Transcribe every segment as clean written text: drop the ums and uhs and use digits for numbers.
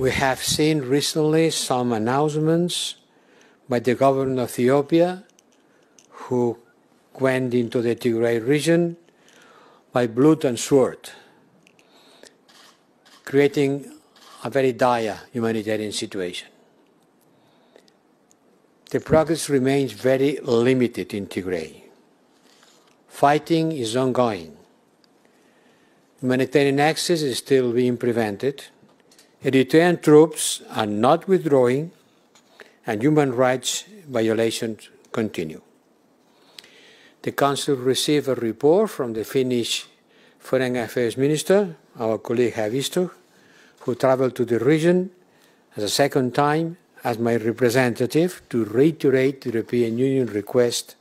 We have seen recently some announcements by the government of Ethiopia, who went into the Tigray region by blood and sword, creating a very dire humanitarian situation. The progress remains very limited in Tigray. Fighting is ongoing. Humanitarian access is still being prevented. Eritrean troops are not withdrawing, and human rights violations continue. The Council received a report from the Finnish Foreign Affairs Minister, our colleague Haavisto, who traveled to the region as a second time as my representative to reiterate the European Union request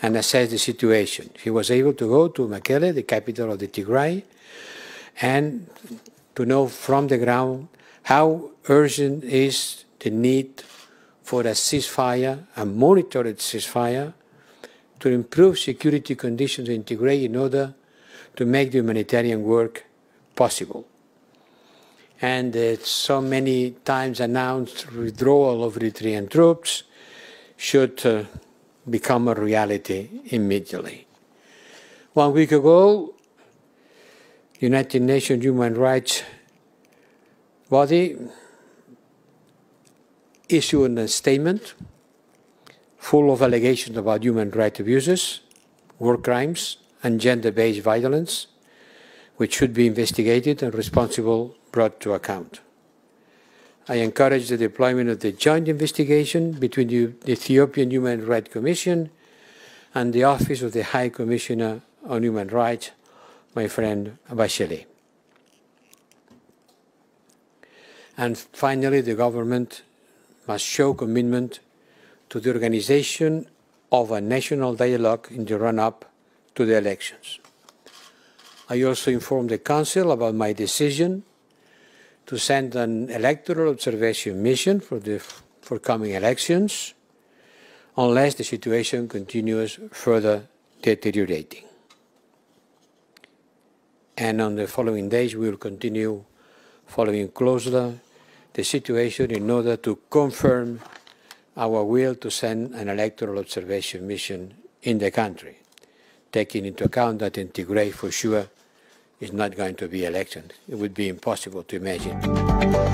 and assess the situation. He was able to go to Mekelle, the capital of the Tigray, and to know from the ground how urgent is the need for a ceasefire, a monitored ceasefire, to improve security conditions in Tigray in order to make the humanitarian work possible. And so many times announced withdrawal of Eritrean troops should become a reality immediately. 1 week ago, United Nations Human Rights Body issued a statement full of allegations about human rights abuses, war crimes, and gender-based violence, which should be investigated and responsible brought to account. I encourage the deployment of the joint investigation between the Ethiopian Human Rights Commission and the Office of the High Commissioner on Human Rights, my friend Bachelet. And finally, the government must show commitment to the organization of a national dialogue in the run-up to the elections. I also informed the Council about my decision to send an electoral observation mission for the forthcoming elections, unless the situation continues further deteriorating. And on the following days, we will continue following closely the situation in order to confirm our will to send an electoral observation mission in the country, taking into account that in Tigray, for sure, is not going to be elections. It would be impossible to imagine.